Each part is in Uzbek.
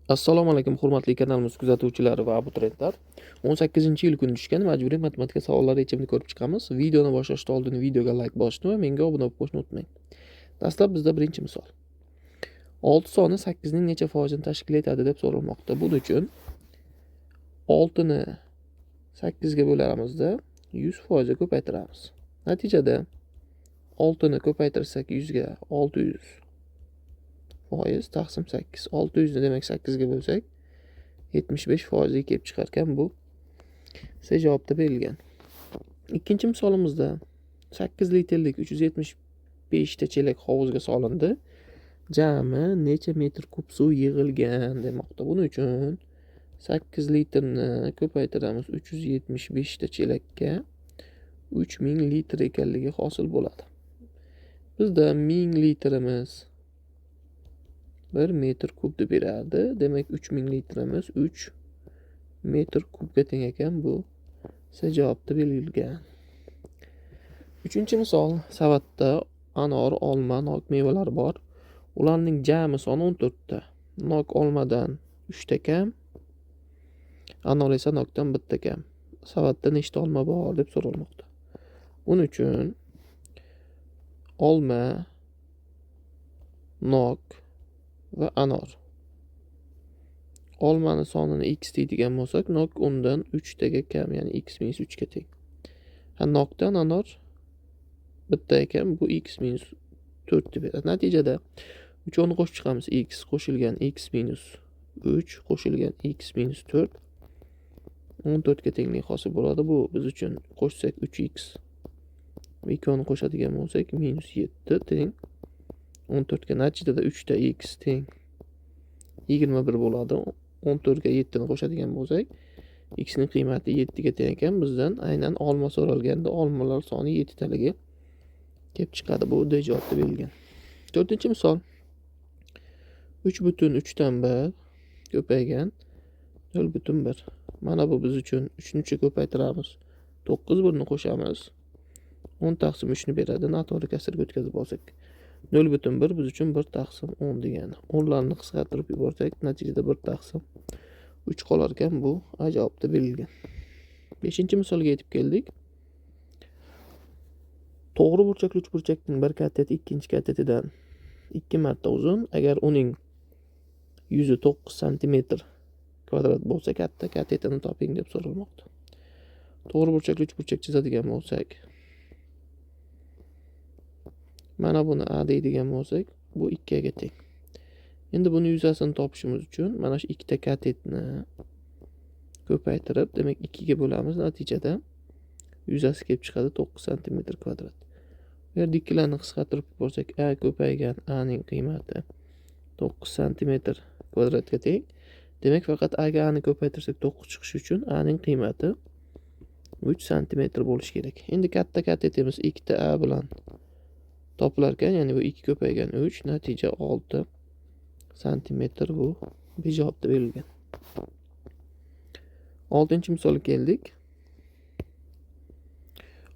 Assalomu alaykum hurmatli kanalimiz kuzatuvchilari va abituriyentlar. 18-yil kuni tushgan majburiy matematika savollari yechimini ko'rib chiqamiz. Videoni boshlashdan oldin videoga like bosishni va menga obuna bo'lib qo'shishni unutmang. Dastlab bizda birinchi misol. 6 soni 8 ning necha foizini tashkil etadi deb so'ralmoqda. Buning uchun 6 ni 8 ga bo'laramizda 100% ga ko'paytiramiz. Natijada 6 ni ko'paytirsak 100 ga 600 foiz taqsim 8. 600 ni demak 8 ga bo'lsak 75% ga kelib chiqar ekan bu. C javobda berilgan. Ikkinchi misolimizda 8 litrlik 375 ta chelak hovuzga solindi. Jami necha metr kub suv yig'ilgan demoqda. Buning uchun 8 litrni ko'paytiramiz 375 ta chelakka 3000 litr ekanligi hosil bo'ladi. Bizda 1000 litrimiz 1 metr kub deb beradi. Demak 3000 litrimiz 3 metr kubga teng ekan bu. C javobda berilgan. Uchinchi misol, savatda anor, olma, nok mevalar bor. Ularning jami soni 14 ta. Nok olmadan 3 ta kam, anor esa nokdan 1 ta kam. Savatda nechta olma bor deb so'ralmoqda. Buning uchun olma, nok va anor. Olmani sonini x deydigan bo'lsak, nok undan 3 taga kam, ya'ni x minus 3 ga teng. Nokdan anor 1 ta ekan, bu x minus 4 deb beradi. Natijada 3 ni qo'shib chiqamiz. X qo'shilgan x minus 3 qo'shilgan x minus 4 14 ga tenglik hosil bo'ladi. Bu biz uchun qo'shsak 3x. 2 ni qo'shadigan bo'lsak minus 7 teng 14 ga. Natijada 3 ta x teng 21 bo'ladi. 14 ga 7 ni qo'shadigan bo'lsak x ning qiymati 7 ga teng ekan. Bizdan aynan olma so'ralganda olmalar soni 7 taligi kelib chiqadi. Bu D javobda berilgan. To'rtinchi misol. 3,3 dan 1 ko'paygan 0,1. Mana bu biz uchun 3 ni ko'paytiramiz. 9 1 ni qo'shamiz. 10 taqsim 3 ni beradi. Noto'g'ri kasrga o'tkazib olsak 0,1 biz uchun 1 taqsim 10 degani. 10 larni qisqartirib yuborsak natijada 1 taqsim 3 qolar ekan. Bu A javobda berilgan. 5-misolga yetib keldik. To'g'ri burchakli uchburchakning bir kateti ikkinchi katetidan 2 marta uzun. Agar uning yuzi 9 cm kvadrat bo'lsa, katta katetini toping deb so'ralmoqda. To'g'ri burchakli uchburchak chizadigan bo'lsak, mana buni A deydigan bo'lsak, bu 2 ga teng. Endi buni yuzasini topishimiz uchun mana shu ikkita katetni ko'paytirib, demak 2 ga bo'lamiz. Natijada yuzasi kelib chiqadi 9 cm kvadrat. Bu yerda ikkilarni qisqartirib yuborsak, A ko'paygan A ning qiymati 9 cm kvadratga teng. Demak faqat A ga A ni ko'paytirsak 9 chiqishi uchun A ning qiymati 3 cm bo'lishi kerak. Endi katta katetimiz 2 ta A bilan topilar ekan, ya'ni bu 2 ko'paygan 3, natija 6 cm. Bu B javobda berilgan. 6-misolga keldik.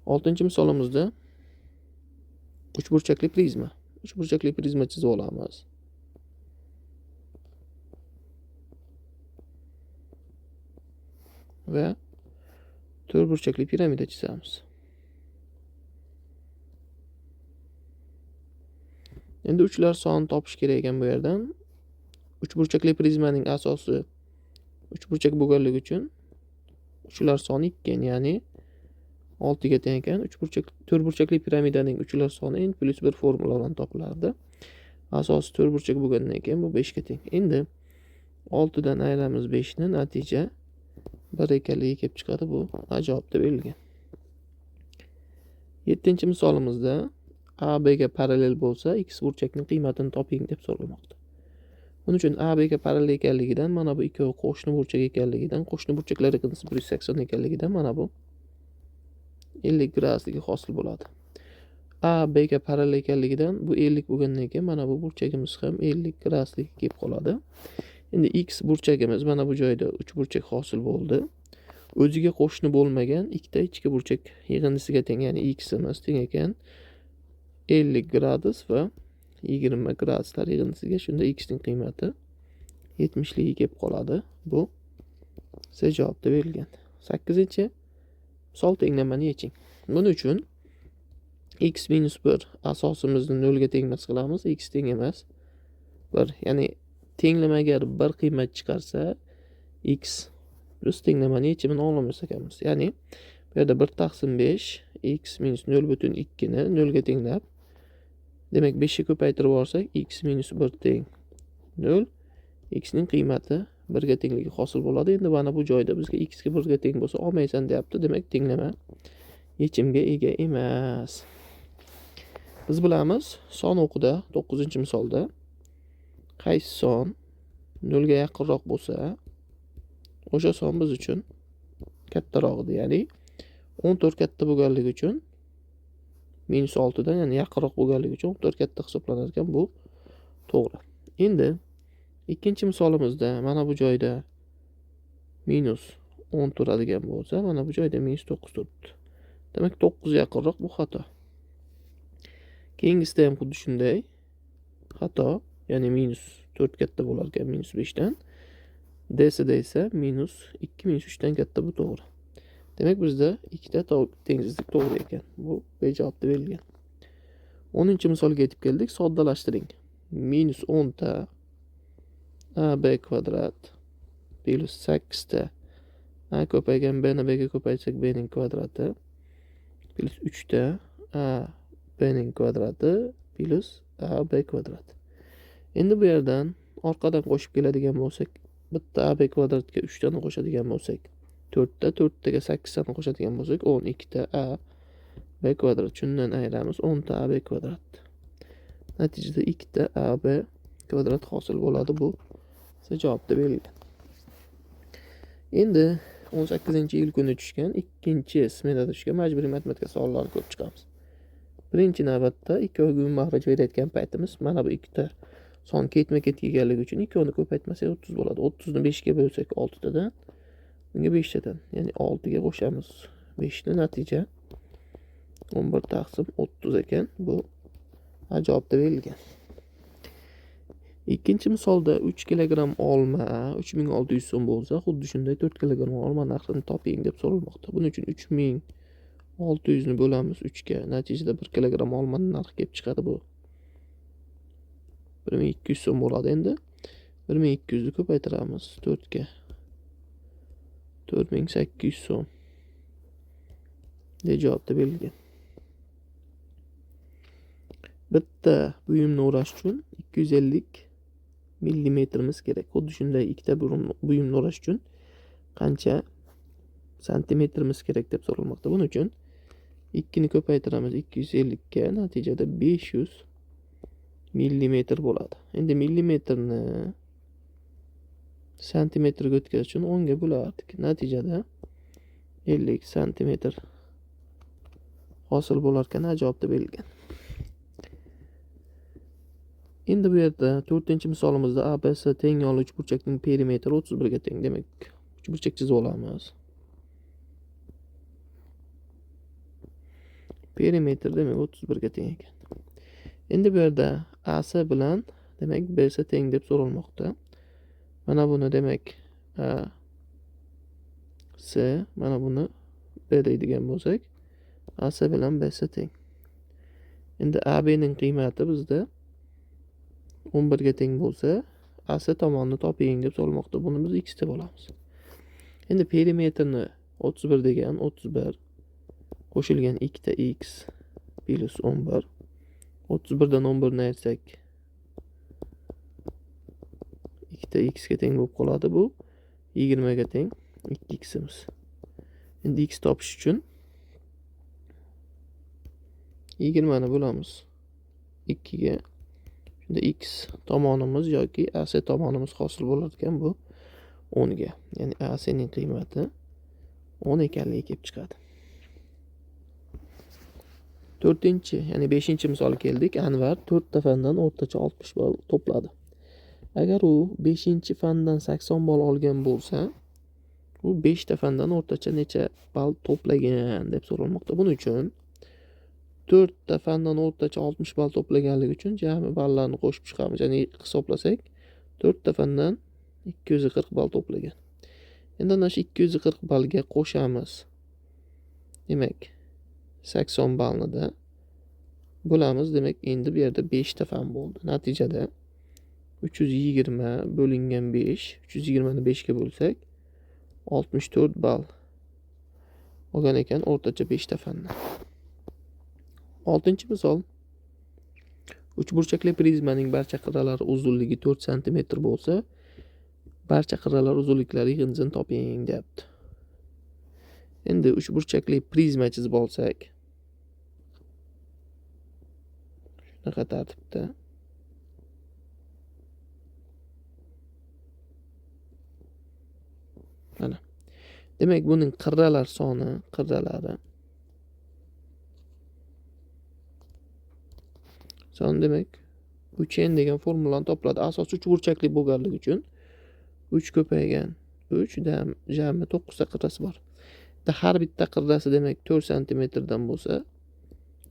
6-misolimizda uchburchakli prizma. Uchburchakli prizma chizib olamiz. Va to'rtburchakli piramida chizamiz. Endi uchlar sonini topish kerak ekan bu yerdan. Uchburchakli prizmaning asosi uchburchak bo'lganligi uchun uchlar soni 2, ya'ni 6 ga teng ekan. To'rtburchakli piramidaning uchlar soni n plus 1 formula bilan topilardi. Asosi to'rtburchak bo'lgandan keyin bu 5 ga teng. Endi 6 dan ayiramiz 5 ni, natija 1 ekanligi kelib chiqadi. Bu A javobda berilgan. 7-misolimizda A B ga parallel bo'lsa, x burchakning qiymatini toping deb so'ralmoqda. Buning uchun A B ga parallel ekanligidan, mana bu ikkovi qo'shni burchak ekanligidan, qo'shni burchaklar yig'indisi 180 ekanligidan mana bu 50 gradusligi hosil bo'ladi. A B ga parallel ekanligidan bu 50 bo'lgandan keyin mana bu burchagimiz ham 50 graduslik kelib qoladi. Endi x burchagimiz mana bu joyda 3 burchak hosil bo'ldi. O'ziga qo'shni bo'lmagan ikkita ichki burchak yig'indisiga teng, ya'ni x imiz teng ekan 50 gradus va 20 graduslar yig'indisiga. Shunda x ning qiymati 70'liği kelib qoladi. Bu size javobda berilgan. 8-chi misol tenglamani yeching. Buning uchun x minus 1 asosimizni 0 ga tengmas qilamiz. X teng emas 1. Ya'ni tenglama agar bir qiymat chiqarsa x plus tenglamani yechimini olamiz ekanmiz. Ya'ni bu yerda 1 taqsim 5 x minus 0,2 ni 0 ga tenglab, demak 5 ga ko'paytirib yuborsak x minus 1 teng 0, x ning qiymati 1 ga tengligi hosil bo'ladi. Endi mana bu joyda bizga x ga 1 ga teng bo'lsa olmaysan deyapti. Demak tenglama yechimga ega emas. Biz bilamiz, son o'qida 9-misolda qaysi son 0 ga yaqinroq bo'lsa, o'sha son biz uchun kattaroq edi. Ya'ni 14 katta bo'lganligi uchun minus 6 dan, ya'ni yaqinroq bo'lganligi uchun 14 katta hisoblanar ekan. Bu to'g'ri. Endi ikkinchi misolimizda mana bu joyda minus 10 turadigan bo'lsa, mana bu joyda minus 9 turibdi. Demak 9 yaqinroq, bu xato. Keyingisida ham xuddi shunday xato, ya'ni minus 4 katta bo'lar ekan minus 5 dan. D'sida esa minus 2 minus 3 dan katta, bu to'g'ri. Demak bizda ikkita tengsizlik to'g'ri ekan. Bu B javobda berilgan. 10-misolga yetib keldik. Soddalashtiring. Minus 10 ta AB kvadrat plus 8 ta A ko'paygan B ni B ga ko'paytsak B ning kvadrati plus 3 ta A B ning kvadrati plus AB kvadrat. Endi bu yerdan orqadan qo'shib keladigan bo'lsak, bitta AB kvadratga 3 tani qo'shadigan bo'lsak, 4 ta, 4 taga 8 tani qo'shadigan bo'lsak, 12 ta A B kvadrat. Shundan ayiramiz 10 ta AB kvadrat. Natijada 2 ta AB kvadrat hosil bo'ladi. Bu size javobda berilgan. Endi 18-iyul kuni tushgan ikkinchi smenada tushgan majburiy matematika savollarini ko'rib chiqamiz. Birinchi navbatda ikkoviga mahraj berayotgan paytimiz mana bu ikkita son ketma-ket kelganligi uchun ikkovini ko'paytmasak 30 bo'ladi. 30 ni 5 ga bo'lsak 6 tadan, bunga 5 tadan, ya'ni 6 ga qo'shamiz 5 ni, natija 11 taqsim 30 ekan. Bu javobda berilgan. Ikkinchi misolda 3 kilogram olma 3600 so'm bo'lsa, xuddi shunday 4 kilogram olma narxini toping deb so'ralmoqda. Buning uchun 3600 ni bo'lamiz 3 ga. Natijada 1 kilogram olmaning narxi kelib chiqadi. Bu 1200 so'm bo'ladi. Endi 1200 ni ko'paytiramiz 4 ga. 4800 so'm deb javobda berilgan. Bitta buyumni o'rash uchun 250 millimetrimiz kerak. Xuddi shunday ikkita buyumni o'rash uchun qancha santimetrimiz kerak deb so'ralmoqda. Buning uchun 2 ni ko'paytiramiz 250 ga, natijada 500 millimetr bo'ladi. Endi millimetrni santimetrga o'tkazish uchun 10 ga bo'lardik. Natijada 50 santimetr hosil bo'lar ekan. Javobda berilgan. Endi bu yerda 4-misolimizda ABC teng yonli uchburchakning perimetri 31 ga teng. Demak, uchburchak chizib olamiz. Perimetr demak 31 ga teng ekan. Endi bu yerda AC bilan demak BC teng deb so'ralmoqda. Mana buni demak AC, mana buni B deydigan bo'lsak, AC bilan BC teng. Endi AB ning qiymati bizda 11 ga teng bo'lsa, AC tomonini toping deb so'ralmoqda. Buni biz x deb olamiz. Endi perimetrni 31 degan 31 qo'shilgan 2 ta x plus 11. 31 dan 11 ni aytsak 2 ta x ga teng bo'lib qoladi. Bu 20 ga teng 2x'imiz. Endi x topish uchun 20 ni bo'lamiz 2 ga. Shunda x tomonimiz yoki AC tomonimiz hosil bo'lar ekan. Bu 10 ga. Ya'ni AC ning qiymati 10 ekanligi kelib chiqadi. 4-chi, ya'ni 5-misolga keldik. Anvar 4 ta fandan o'rtacha 60 ball to'pladi. Agar u 5-fandan 80 ball olgan bo'lsa, u 5 ta fandan o'rtacha necha ball to'plagan deb so'ralmoqda. Buning uchun 4 ta fandan o'rtacha 60 ball to'plaganligi uchun jami ballarni qo'shib chiqamiz. Ya'ni hisoblasak 4 ta fandan 240 ball to'plagan. Endi ana shu 240 ballga qo'shamiz. Demak, 80 ballni bo'lamiz. Demak, endi bu yerda 5 ta fan bo'ldi. Natijada 320 bo'lingan 5, 320 ni 5 ga bo'lsak, 64 ball olgan ekan o'rtacha 5 ta fandan. 6-misol. Uchburchakli prizmaning barcha qirralari uzunligi 4 sm bo'lsa, barcha qirralar uzunliklari yig'indisini toping deyapti. Endi uchburchakli prizma chizib olsak, shunaqa tartibda mana. Demak, buning qirralar soni, demak 3n degan formulani topiladi. Asosiy uchburchakli bo'lganligi uchun 3 ko'paygan 3 jami 9 ta qirrasi bor. Har bitta qirrasi demak 4 sm dan bo'lsa,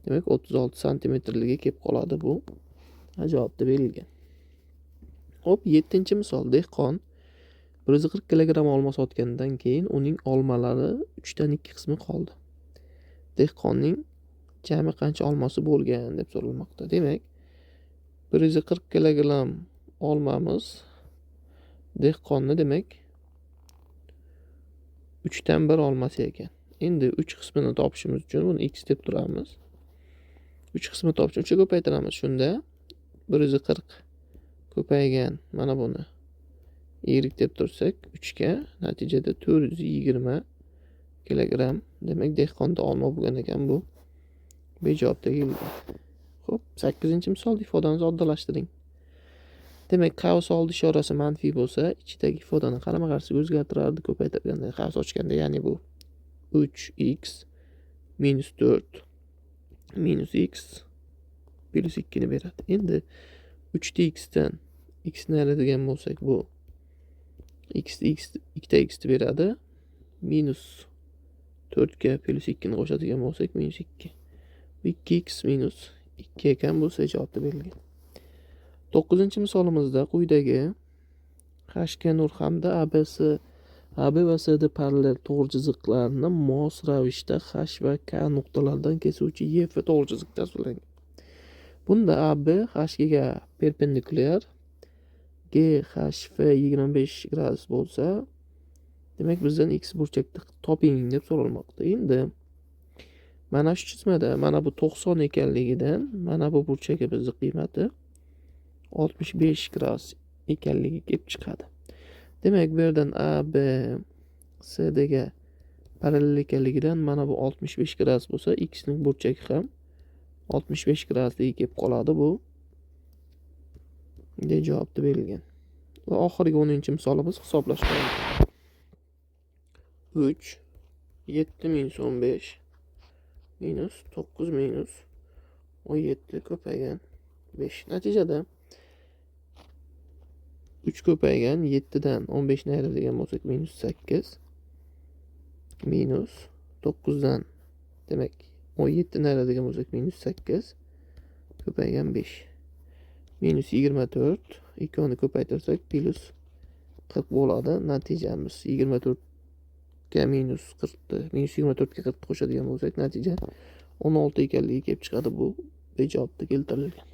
demak 36 sm-ligiga kelib qoladi bu. Javobda berilgan. Hop, 7-misol. Dehqon 140 kg olma sotgandan keyin uning olmalari 3 dan 2 qismi qoldi. Dehqonning jami qancha olmasi bo'lgan deb so'ralmoqda. Demak, 140 kg olmamiz dehqonni demak 3 dan 1 olmasi ekan. Endi 3 qismini topishimiz uchun buni x deb turamiz. 3 qismini topish uchun ko'paytiramiz. Shunda 140 ko'paygan mana buni y deb tursak 3 ga, natijada 420 kilogramm. Demak, dehqonda olma bo'lgan ekan bu. Bejavobda kelgan. Xo'p, 8-misol. Ifodani oddalashtiring. Demak, qavs oldi ishorasi manfiy bo'lsa, ichidagi ifodani qarama-qarshi o'zgartirardi ko'paytirganda, qavs ochganda, ya'ni bu 3x minus 4 minus x plus 2 ni beradi. Endi 3x dan x ni ayiradigan bo'lsak, bu ikkita x ni beradi. Minus 4 ga plus 2 ni qo'shadigan bo'lsak, minus 2. 2x minus 2 ekan, bo'lsa javobda berilgan. 9-misolimizda quyidagi HK nur hamda AB va CD parallel to'g'ri chiziqlarni mos ravishda H va K nuqtalaridan kesuvchi YF to'g'ri chiziq tasvirlangan. Bunda AB HG ga perpendikulyar, GHF 25 gradus bo'lsa, demak bizdan x burchakda toping deb so'ralmoqda. Endi mana shu chizmada mana bu 90 ekanligidan mana bu burchagimizning qiymati 65 gradus ekanligi kelib chiqadi. Demak, bu yerdan AB CD ga parallel ekanligidan mana bu 65 gradus bo'lsa, x ning burchagi ham 65 gradusligiga kelib qoladi bu. De javobda berilgan. Va oxirgi 10-misolimiz hisoblashgan. 3 7 minus 15 minus 9 minus 17 ko'paygan 5. Natijada 3 ko'paygan 7 dan 15 ni ayiradigan bo'lsak, minus 8 minus 9 dan demak 17 ni ayiradigan bo'lsak, minus 8 ko'paygan 5 minus 24. 2 ni ko'paytirsak plus 40 bo'ladi. Natijamiz 24 ga minus 40 minus 24 ga 40 qo'shadigan bo'lsak, natija 16 ekanligi kelib chiqadi. Bu bejavobda keltirilgan.